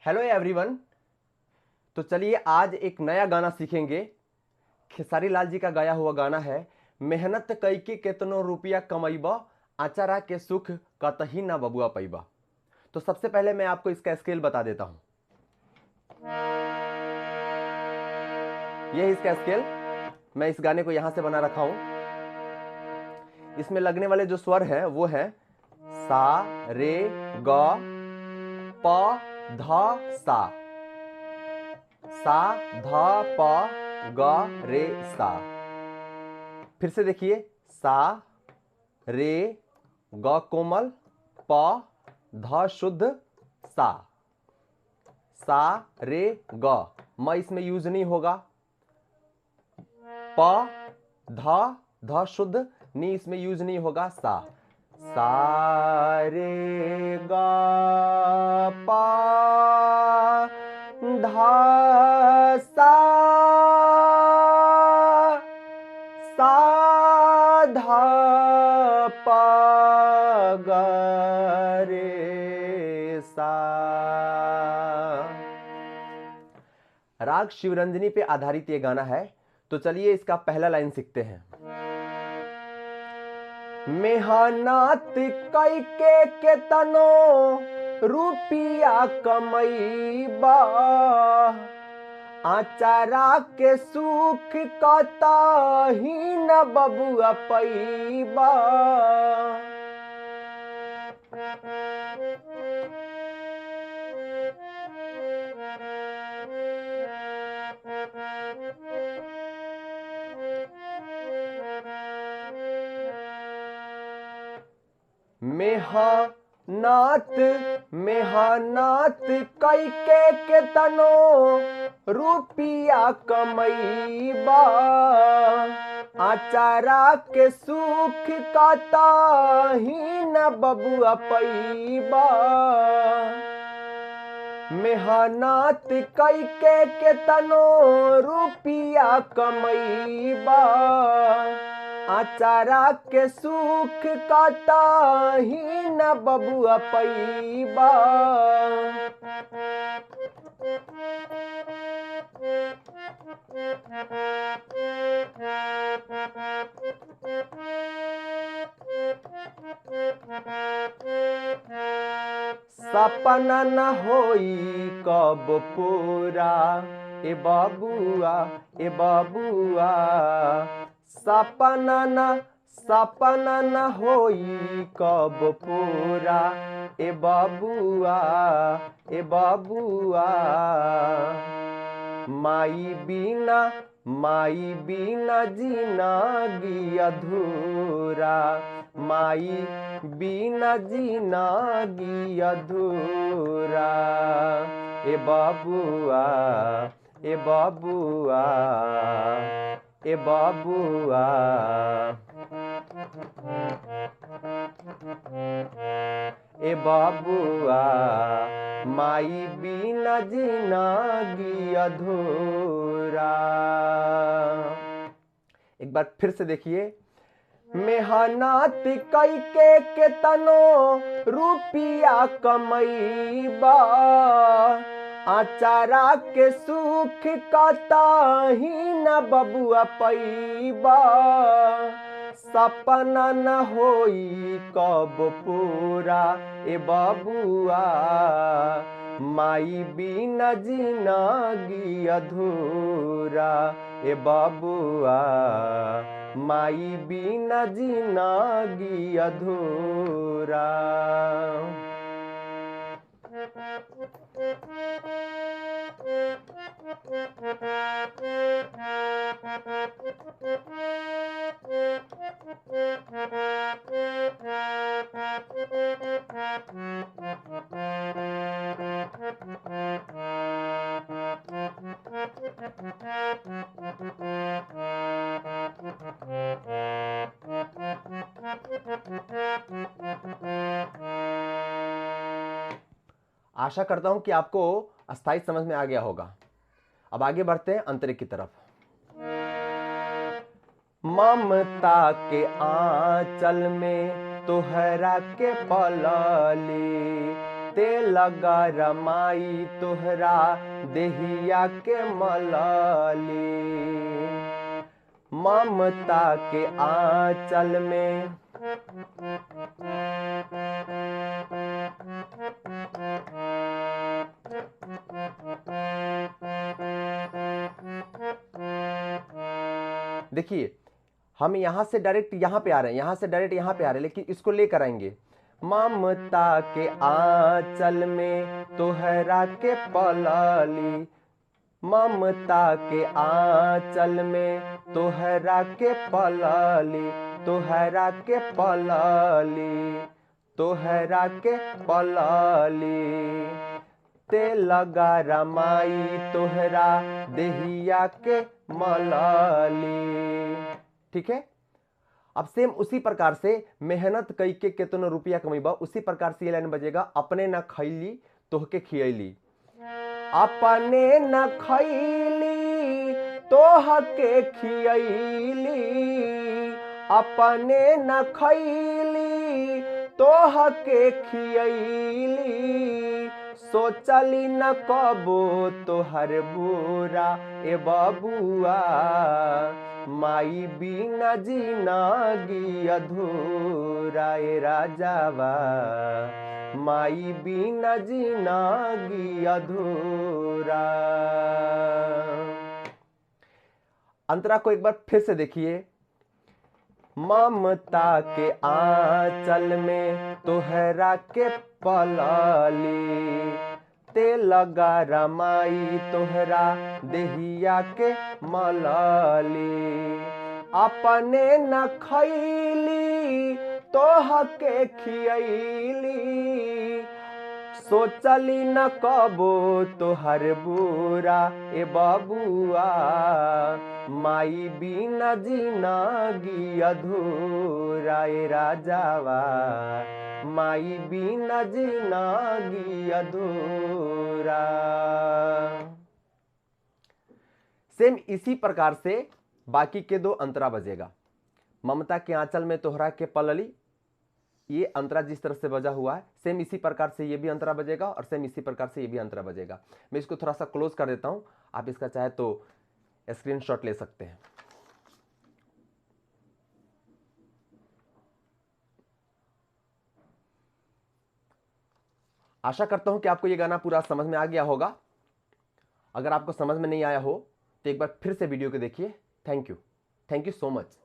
Hello everyone. तो चलिए आज एक नया गाना सीखेंगे। खेसारी लाल जी का गाया हुआ गाना है, मेहनत कई के केतनो रुपया कमैबा, आचारा के सुख कतही ना बबुआ पैबा। तो सबसे पहले मैं आपको इसका स्केल बता देता हूं। ये है इसका स्केल। मैं इस गाने को यहां से बना रखा हूं। इसमें लगने वाले जो स्वर हैं वो है सा, रे, ग, प, ध, सा। सा, ध, प, ग, रे, सा। फिर से देखिए, सा, रे, ग कोमल, प, ध शुद्ध, सा। सा, रे, ग। म इसमें यूज नहीं होगा। प, ध शुद्ध, नी इसमें यूज नहीं होगा। सा, सा, रे, ग, प, ध, सा, सा, ध, प, ग, रे, सा। राग शिवरंजनी पे आधारित ये गाना है। तो चलिए इसका पहला लाइन सीखते हैं। मेहनत कई के केतनो रुपिया कमैबा, आचारा के सुख कतही न बबुआ पैबा। मेहनत कई के केतनो रुपिया कमैबा, आचारा के सुख कतही न बबुआ पैबा। मेहनत कई के केतनो रुपिया कमैबा, आचारा के सुख कतही न बबुआ पैबा। सपना न होई कब पूरा, ए बबुआ, ए बबुआ। सपना न होई कब पूरा, ए बबुआ, ए बबुआ। माई बिना जिंदगी अधूरा, माई बिना जिंदगी अधूरा। ए बबुआ, ए बबुआ, ए बबुआ। ए बबुआ, माई बिना जिंदगी अधूरा। एक बार फिर से देखिए। मेहनत कई के केतनो रुपिया कमैबा, आचारा के सुख कतही न बबुआ पैबा। सपना न होई कब पूरा, ए बबुआ। माई बिना जिंदगी अधूरा, ए बबुआ। माई बिना जिंदगी अधूरा। आशा करता हूं कि आपको अस्थायी समझ में आ गया होगा। अब आगे बढ़ते हैं अंतरिक की तरफ। ममता के आंचल में तोहरा के पलली, तेल लगा रमाई तोहरा देहिया के मलाली, ममता के आंचल में देखिए हम यहां से डायरेक्ट यहां पे आ रहे हैं, यहां से डायरेक्ट यहां पे आ रहे हैं, लेकिन इसको लेकर आएंगे। ममता के आंचल में तोहरा के पलाली, ममता के आंचल में तोहरा के पलाली, तोहरा के पलाली, तोहरा के पलाली, ते लगा रमाई तोहरा देहिया के मलाली। ठीक है। अब सेम उसी प्रकार से मेहनत कई के केतनो रुपया कमीबा, उसी प्रकार से ये लाइन बजेगा। अपने न खैली तोहके खियली, अपने न खैली तोहके खियली, अपने न खैली तोहके खियली, सोचली न कबो तोहर बुरा ए बबुआ, माई बिना जिंदगी अधूरा ए राजावा, माई बिना जिंदगी अधूरा। अंतरा को एक बार फिर से देखिए। ममता के आंचल में तोहरा के पलाली, ते लगा रमाई तोहरा देहिया के मलाली, अपने न खैली तोहके खियली, सोचली न कबो तोहर बुरा ए बबुआ, माई बिना जिंदगी अधूरा ए राजावा, माई बिना जिंदगी अधूरा। सेम इसी प्रकार से बाकी के दो अंतरा बजेगा। ममता के आंचल में तोहरा के पलली, ये अंतरा जिस तरह से बजा हुआ है, सेम इसी प्रकार से ये भी अंतरा बजेगा और सेम इसी प्रकार से ये भी अंतरा बजेगा। मैं इसको थोड़ा सा क्लोज कर देता हूं, आप इसका चाहे तो स्क्रीनशॉट ले सकते हैं। आशा करता हूं कि आपको ये गाना पूरा समझ में आ गया होगा। अगर आपको समझ में नहीं आया हो तो एक बार फिर से वीडियो को देखिए। Thank you so much.